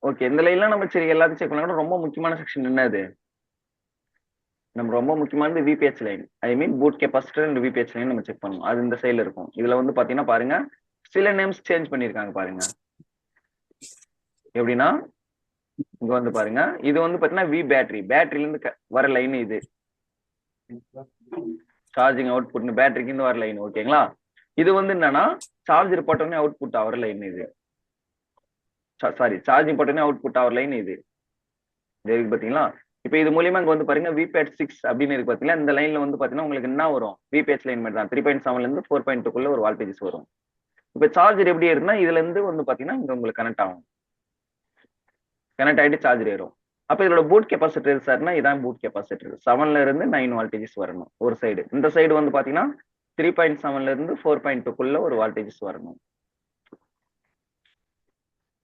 ஓகே, இந்த லைன்லாம் நம்ம சரி எல்லாத்தையும் செக் பண்ணலாம். ரொம்ப முக்கியமான செக்ஷன் என்னது, நம்ம ரொம்ப முக்கியமானது VBH line. I mean boot capacitor and VBH line நம்ம செக் பண்ணணும். அது இந்த சைடுல இருக்கும். இதுல வந்து பாத்தீங்கன்னா பாருங்க சில நேம்ஸ் சேஞ்ச் பண்ணிருக்காங்க பாருங்க. எப்படின்னா இங்க வந்து பாருங்க, இது வந்து பாத்தீங்கன்னா வி பேட்டரியில இருந்து வர லைன். இது சார்ஜிங் அவுட்புட் பேட்டரிக்கு இருந்து வர லைன். ஓகேங்களா? இது வந்து என்னன்னா சார்ஜர் போட்டோன்னே அவுட்புட் ஆகிற லைன். இது சாரி, சார்ஜிங் போட்டோன்னே அவுட்புட் ஆகிற லைன். இது இருக்கு பாத்தீங்களா? இப்ப இது மூலியமா இங்க வந்து பாருங்க விபேட் 6 அப்படின்னு இருக்கு பாத்தீங்களா? இந்த லைன்ல வந்து பாத்தீங்கன்னா உங்களுக்கு என்ன வரும், விபிஹெச் லைன் மட்டும் தான். 3.7ல இருந்து 4.2 ஒரு வால்டேஜஸ் வரும். இப்ப சார்ஜர் எப்படி இருக்குன்னா இதுல இருந்து வந்து பாத்தீங்கன்னா இங்க உங்களுக்கு கனெக்ட் ஆகும். கனெக்ட் ஆகிட்டு சார்ஜர் ஏறும். அப்ப இதோட பூட் கெப்பாசிட்டர் சார்னா இதான் பூட் கெப்பாசிட்டர். 7ல இருந்து 9 வால்டேஜஸ் வரணும் ஒரு சைடு. இந்த சைடு வந்து பாத்தீங்கன்னா 3.7ல இருந்து 4.2 ஒரு வால்டேஜஸ் வரணும்.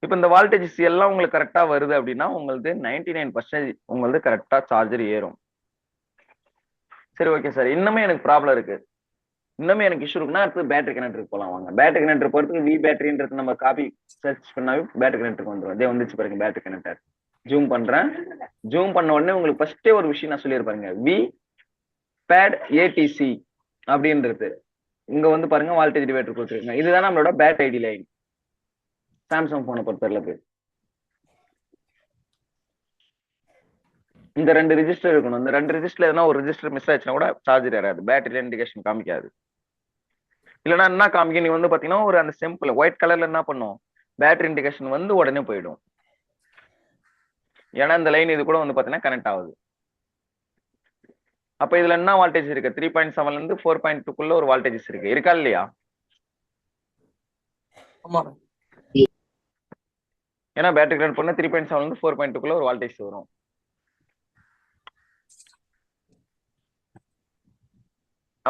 இப்ப இந்த வால்டேஜஸ் எல்லாம் உங்களுக்கு கரெக்டா வருது அப்படின்னா உங்களுக்கு 99% உங்களுக்கு கரெக்டா சார்ஜர் ஏறும். சரி ஓகே சார், இன்னுமே எனக்கு ப்ராப்ளம் இருக்கு, இன்னுமே எனக்கு இஷ்யூ இருக்குன்னா அடுத்து பேட்டரி கனெக்டருக்கு போலாம் வாங்க. பேட்டரி கனெக்டர் போறதுக்கு வி பேட்டரின்றது நம்ம காப்பி சர்ச் பண்ணாவே பேட்டரி கனெக்டருக்கு வந்துடும். அதே வந்துச்சு பாருங்க பேட்டரி கனெக்டர். ஜூம் பண்றேன். ஜூம் பண்ண உடனே உங்களுக்கு ஃபர்ஸ்டே ஒரு விஷயம் நான் சொல்லியிருப்பாருங்க, வி பேட் ஏடிசி அப்படின்றது. இங்க வந்து பாருங்க வால்டேஜ் டிவைடர் கொடுத்துருங்க. இதுதான் நம்மளோட பேட் ஐடி லைன் சாம்சங் போனை பொறுத்தளவுக்கு. இந்த 2 ரெஜிஸ்டர் இருக்கணும். இந்த 2 ரெஜிஸ்டர்ல எதனா ஒரு ரெஜிஸ்டர் மிஸ் ஆச்சுன்னா கூட சார்ஜர் ஏறாது, பேட்டரியில இண்டிகேஷன் காமிக்காது. இல்லைன்னா என்ன காமிக்க, நீ வந்து பாத்தீங்கன்னா ஒரு அந்த சிம்பிள் ஒயிட் கலர்ல என்ன பண்ணும், பேட்டரி இண்டிகேஷன் வந்து உடனே போயிடும். ஏன்னா இந்த லைன் இது கூட வந்து பாத்தீங்கன்னா கனெக்ட் ஆகுது. அப்ப இதுல என்ன வால்டேஜ் இருக்கு, 3.7ல இருந்து 4.2 ஒரு வால்டேஜஸ் இருக்கு, இருக்கா இல்லையா? ஆமா. ஏன்னா பேட்டரி கனெக்ட் பண்ண 3.7ல இருந்து 4.2 ஒரு வால்டேஜ் வரும்.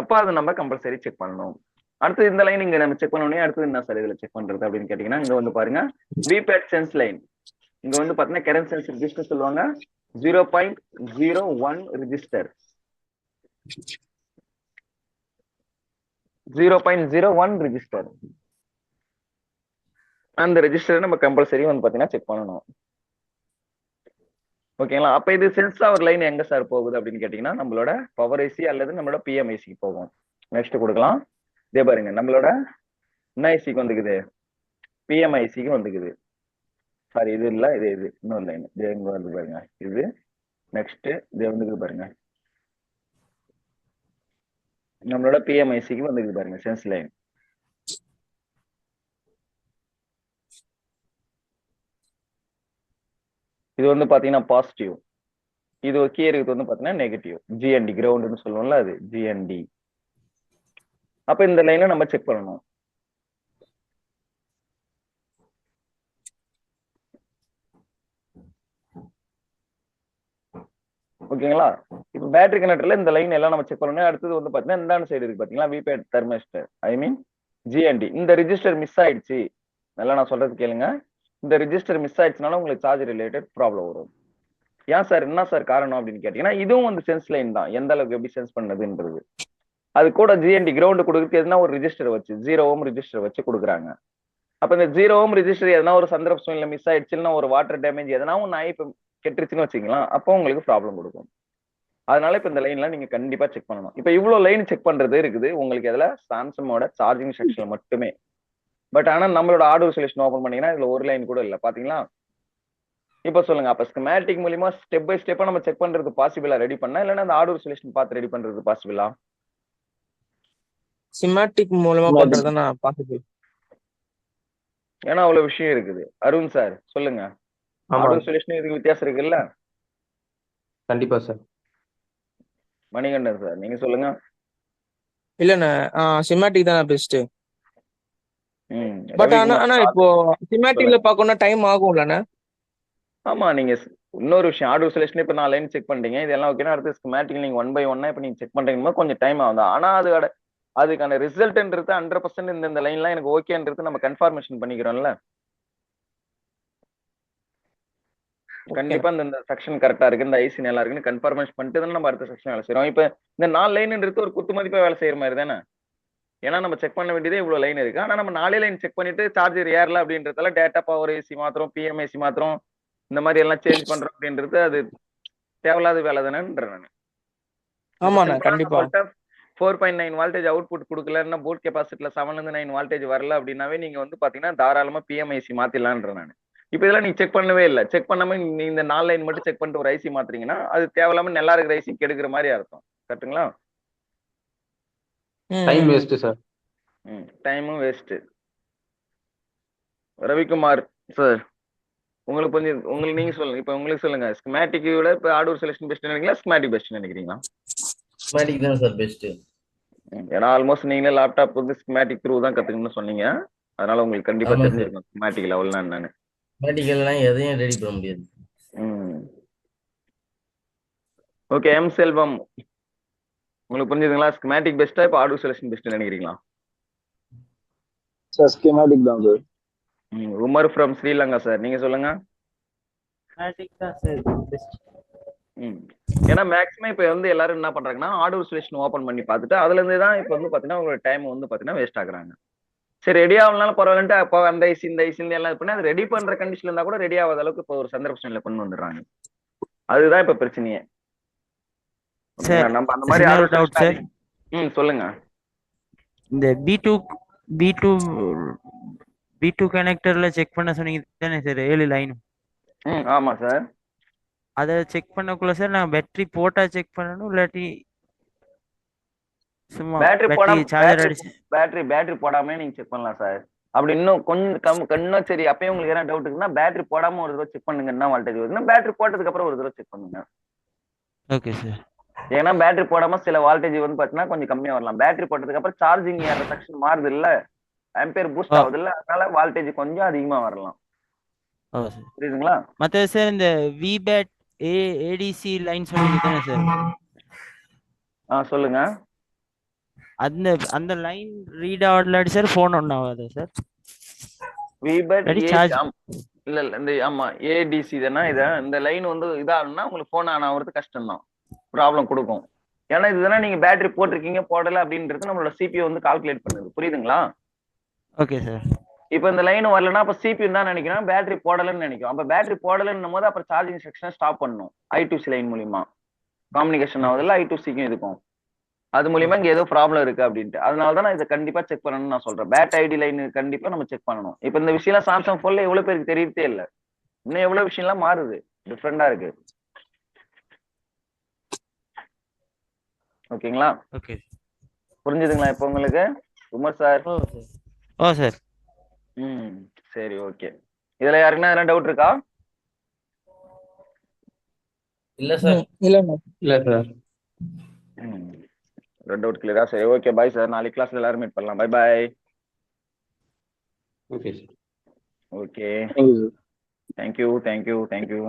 அப்ப அதை நம்ம கம்பல்சரி செக் பண்ணணும். அடுத்து இந்த லைன் இங்க நம்ம செக் பண்ணோடனே அடுத்து என்ன சார் இதுல செக் பண்றது அப்படின்னு கேட்டீங்கன்னா இங்க வந்து பாருங்க விபேட் சென்ஸ் லைன். இங்க வந்து பாத்தீங்கன்னா கரண்ட் சென்ஸ் ரெஜிஸ்டர் சொல்லுவாங்க. 0.01 ரெஜிஸ்டர், 0.01 ரெஜிஸ்டர். அந்த ரெஜிஸ்டர் நம்ம கம்பல்சரி வந்து பாத்தீங்கன்னா செக் பண்ணணும். ஓகேங்களா? அப்ப இது சென்ஸ் ஆவர் லைன் எங்க சார் போகுது அப்படின்னு கேட்டீங்கன்னா நம்மளோட பவர் ஐசி அல்லது நம்மளோட பிஎம்ஐசிக்கு போகும். நெக்ஸ்ட் கொடுக்கலாம். இதே பாருங்க நம்மளோட என்ன ஐசிக்கு வந்துக்குது, பிஎம்ஐசிக்கு வந்துக்குது. சாரி இது இல்ல, இது இன்னொரு லைன். இது எங்க வந்து பாருங்க, இது நெக்ஸ்ட் இது வந்துக்குது பாருங்க, நம்மளோட பிஎம்ஐசிக்கு வந்துக்குது பாருங்க சென்ஸ் லைன். இது வந்து பாத்தீங்கன்னா பாசிட்டிவ். இது ஓகே இருக்குது வந்து பாத்தீங்கன்னா நெகட்டிவ். ஜிஎன்டி கிரவுண்ட்னு சொல்லுவோம்ல, அது ஜிஎன்டி. அப்ப இந்த லைனை நம்ம செக் பண்ணணும். ஓகேங்களா? இப்ப பேட்டரி கனெக்டர்ல இந்த லைன் எல்லாம் நம்ம செக் பண்ணணும். அடுத்தது வந்து பாத்தீங்கன்னா இந்த சைடு இருக்கு பாத்தீங்களா, விபேட் தெர்மிஸ்டர், ஐ மீன் ஜிஎன்டி. இந்த ரிஜிஸ்டர் மிஸ் ஆயிடுச்சு, நல்லா நான் சொல்றது கேளுங்க. இந்த ரிஜிஸ்டர் மிஸ் ஆயிடுச்சுனால உங்களுக்கு சார்ஜ் ரிலேட்டட் ப்ராப்ளம் வரும். ஏன் சார், என்ன சார் காரணம் அப்படின்னு கேட்டீங்கன்னா, இதுவும் வந்து சென்ஸ் லைன் தான், எந்த அளவுக்கு எப்படி சென்ஸ் பண்ணதுன்றது. அது கூட ஜிஎன்டி கிரவுண்ட் கொடுக்குறது எதுனா ஒரு ரிஜிஸ்டர் வச்சு 0 ஓம் ரிஜிஸ்டர் வச்சு கொடுக்குறாங்க. அப்ப இந்த 0 ஓம் ரிஜிஸ்டர் எதனா ஒரு சந்தர்ப்ப சூழ்நிலை மிஸ் ஆயிடுச்சுன்னா, ஒரு வாட்டர் டேமேஜ் எதனா ஒன்று ஆகி கெட்டுருச்சுன்னு வச்சுக்கலாம், அப்போ உங்களுக்கு ப்ராப்ளம் கொடுக்கும். அதனால இப்ப இந்த லைன்ல நீங்க கண்டிப்பா செக் பண்ணணும். இப்ப இவ்வளவு லைன் செக் பண்றது இருக்குது உங்களுக்கு இதுல சாம்சங்கோட சார்ஜிங் செக்ஷன்ல மட்டுமே. பட் ஆனா நம்மளோட ஆர்டர் சொல்யூஷன் ஓபன் பண்ணீங்கன்னா இதுல ஒரு லைன் கூட இல்ல, பாத்தீங்களா? இப்ப சொல்லுங்க, அப்ப ஸ்கீமேட்டிக் மூலியமா ஸ்டெப் பை ஸ்டெப்பா நம்ம செக் பண்றது பாசிபிளா ரெடி பண்ணா, இல்லன்னா அந்த ஆர்டர் சொல்யூஷன் பார்த்து ரெடி பண்றது பாசிபிளா? சிமாட்டிக் மூலமா பண்றது நான் பாசிபிள். ஏன்னா அவ்வளவு விஷயம் இருக்குது. அருண் சார் சொல்லுங்க, ஆமா ஆர்டர் சொல்யூஷன் இதுக்கு வித்தியாசம் இருக்குல்ல? கண்டிப்பா சார். மணிகண்டன் சார் நீங்க சொல்லுங்க. இல்லண்ணே, சிமாட்டிக் தான் பெஸ்ட். பட் ஆனா ரவிக்குமார் இப்போ சிமாட்டிக்ல பாக்கணும்னா டைம் ஆகும்லண்ணே? ஆமா, நீங்க இன்னொரு விஷயம், ஆர்டர் சொல்யூஷன் இப்ப நான் லைன் செக் பண்றீங்க, இதெல்லாம் ஓகேனா அடுத்து ஸ்கீமேட்டிக் நீங்க 1 by 1 இப்ப நீங்க செக் பண்றீங்க, கொஞ்சம் டைம் ஆகும். ஆனா அதுக்கான ரிசல்ட்ன்றது 100% இந்த லைன்லாம் எனக்கு ஓகேன்றது நம்ம கன்ஃபர்மேஷன் பண்ணிக்கிறோம்ல. கண்டிப்பா இந்த செக்ஷன் கரெக்டா இருக்கு, இந்த ஐசி நல்லா இருக்குன்னு கன்ஃபர்மேஷன் பண்ணிட்டு தான் நம்ம அடுத்த செக்ஷன் வேலை செய்யறோம். இப்ப இந்த 4 லைன்ன்றது ஒரு குத்து மதிப்பா வேலை செய்யற மாதிரி தானே? ஏன்னா நம்ம செக் பண்ண வேண்டியதே இவ்வளவு லைன் இருக்கு. ஆனா நம்ம 4 லைன் செக் பண்ணிட்டு சார்ஜர் ஏறல அப்படின்றதால டேட்டா பவர் ஏசி மாத்திரம், பிஎம்ஐசி மாத்திரம், இந்த மாதிரி எல்லாம் சேஞ்ச் பண்றோம் அப்படின்றது அது தேவையில்லாத வேலை தானேன்ற நான். ஆமாண்ணே கண்டிப்பா. 4.9 வால்டேஜ் அவுட்புட் கொடுக்கலன்னா, போர்ட் கெபாசிட்டில 7ல இருந்து 9 வால்டேஜ் வரல அப்படின்னாவே நீங்க வந்து பாத்தீங்கன்னா தாராளமா பிஎம்ஐசி மாத்திடலான்ற நான். இப்ப இதெல்லாம் நீங்க செக் பண்ணவே இல்லை, செக் பண்ணாம நீங்க இந்த 4 லைன் மட்டும் செக் பண்ணிட்டு ஒரு ஐசி மாத்துறீங்கன்னா அது தேவையில்லாம நல்லா இருக்கிற ஐசி கெடுக்கிற மாதிரி அர்த்தம். கரெக்ட்டுங்களா? Time waste sir. டைமும் வேஸ்ட். ரவிக்குமார் சார் உங்களுக்கு நீங்க சொல்லுங்க, இப்ப உங்களுக்கு சொல்லுங்க, ஸ்கீமேட்டிக் விட இப்ப ஹார்ட்வேர் செலக்ஷன் பெஸ்ட் நினைக்கிறீங்களா, ஸ்கீமேட்டிக் பெஸ்ட் நினைக்கிறீங்களா? ஸ்கீமேட்டிக் தான் சார் பெஸ்ட். ஏன்னா ஆல்மோஸ்ட் நீங்களே லேப்டாப் வந்து ஸ்கீமேட்டிக் த்ரூ தான் கத்துக்கணும்னு சொன்னீங்க, அதனால உங்களுக்கு கண்டிப்பா ஆமா சார், தெரிஞ்சிருக்கும் ஸ்கீமேட்டிக் லெவல்னா என்னன்னு. ஸ்கீமேட்டிக் எல்லாம் எதையும் ரெடி பண்ண முடியாது. ஓகே, எம் செல்வம் உங்களுக்கு புரிஞ்சுதுங்களா? ஸ்கீமேட்டிக் பெஸ்டா இப்ப ஹார்ட்வேர் செலக்ஷன் பெஸ்ட் நினைக்கிறீங்களா? சார் ஸ்கீமேட்டிக் தான் sir. Umar from Sri Lanka sir நீங்க சொல்லுங்க. ஸ்கீமேட்டிக் தான் சார் பெஸ்ட். ஏன்னா மேக்ஸிமம் இப்ப வந்து எல்லாரும் என்ன பண்றாங்கன்னா ஹார்ட்வேர் சொல்யூஷன் ஓபன் பண்ணி பார்த்துட்டு அதுல இருந்து தான் இப்ப வந்து பாத்தீங்கன்னா உங்களோட டைம் வந்து பாத்தீங்கன்னா வேஸ்ட் ஆகுறாங்க. சரி ரெடி ஆகலனாலும் பரவாயில்லன்ட்டு அப்போ அந்த ஐசி இந்த ஐசி எல்லாம் பண்ணி அது ரெடி பண்ற கண்டிஷன்ல இருந்தா கூட ரெடி ஆகாத அளவுக்கு இப்போ ஒரு சந்தர்ப்ப கொண்டு வந்துடுறாங்க. அதுதான் இப்ப பிரச்சனையே. நம்ம அந்த மாதிரி ஒரு டவுட் சார். சொல்லுங்க. இந்த B2 கனெக்டர்ல செக் பண்ண சொன்னீங்க தானே சார் 7 லைன்? ஆமா சார். அதை செக் பண்ணக்குள்ள சார் நான் பேட்டரி போட்டா செக் பண்ணணும், இல்லாட்டி சும்மா பேட்டரி போடாம நீங்க செக் பண்ணலாம் சார். அப்படி இன்னும் கொஞ்சம் சரி அப்பயும் உங்களுக்கு என்ன டவுட் இருக்குன்னா பேட்டரி போடாம ஒரு தடவை செக் பண்ணுங்க, என்ன வால்டேஜ் வருதுன்னா பேட்டரி போட்டதுக்கு அப்புறம் ஒரு தடவை செக் பண்ணுங்க. Okay sir. ஏன்னா பேட்டரி போடாம சில வால்டேஜ் வந்து பாத்தீங்கன்னா கொஞ்சம் கம்மியா வரலாம், பேட்டரி போட்டதுக்கு அப்புறம் சார்ஜிங் ஏற செக்ஷன் மாறுது இல்ல, ஆம்பியர் பூஸ்ட் ஆகுது இல்ல, அதனால வால்டேஜ் கொஞ்சம் அதிகமா வரலாம். புரியுதுங்களா? மத்த சார் இந்த விபேட் ஏடிசி லைன் சொன்னீங்க தானே சார்? சொல்லுங்க. அந்த லைன் ரீட் ஆகலாடி சார் போன் ஒன் ஆகாது சார்? விபேட் இல்ல இந்த ஆமா ஏடிசி தானே, இந்த லைன் வந்து இதாகணும்னா உங்களுக்கு போன் ஆன் ஆகுறது கஷ்டம் தான், ப்ராப்ளம் கொடுக்கும். ஏன்னா இதுதானே நீங்க பேட்டரி போட்டிருக்கீங்க போடல அப்படின்றது நம்மளோட சிபியூ வந்து கால்குலேட் பண்ணுது. புரியுதுங்களா? Okay sir. இப்ப இந்த லைன் வரலன்னா அப்ப சிபியூ தான் நினைக்கிறேன் பேட்டரி போடலன்னு நினைக்கும். அப்ப பேட்டரி போடலன்னும் போது அப்புறம் சார்ஜிங் செக்ஷன் ஸ்டாப் பண்ணணும். I2C லைன் மூலியமா காம்யூனிகேஷன் ஆகுதுல்ல, I2Cக்கும் இருக்கும், அது மூலியமா இங்க ஏதோ ப்ராப்ளம் இருக்கு அப்படின்ட்டு. அதனாலதான் நான் இதை கண்டிப்பா செக் பண்ணணும்னு நான் சொல்றேன். பேட் ஐடி லைன் கண்டிப்பா நம்ம செக் பண்ணணும். இப்ப இந்த விஷயம் சாம்சங் போன்ல எவ்வளவு பேருக்கு தெரியறதே இல்ல, இன்னும் எவ்வளவு விஷயம் எல்லாம் மாறுது, டிஃப்ரெண்டா இருக்கு. ஓகேங்களா? ஓகே, புரிஞ்சுதுங்களா இப்ப உங்களுக்கு உமர் சார்? ஓ சார். சரி ஓகே. இதுல யாருக்குன்னா எதனா டவுட் இருக்கா? இல்ல சார். இல்ல சார். டவுட் கிளியரா? சரி ஓகே, பாய் சார். நாளைக்கு கிளாஸ்ல எல்லாரும் மீட் பண்ணலாம். Bye bye. Okay sir. Okay, thank you sir. Thank you. Thank you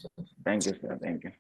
sir. Thank you sir, thank you.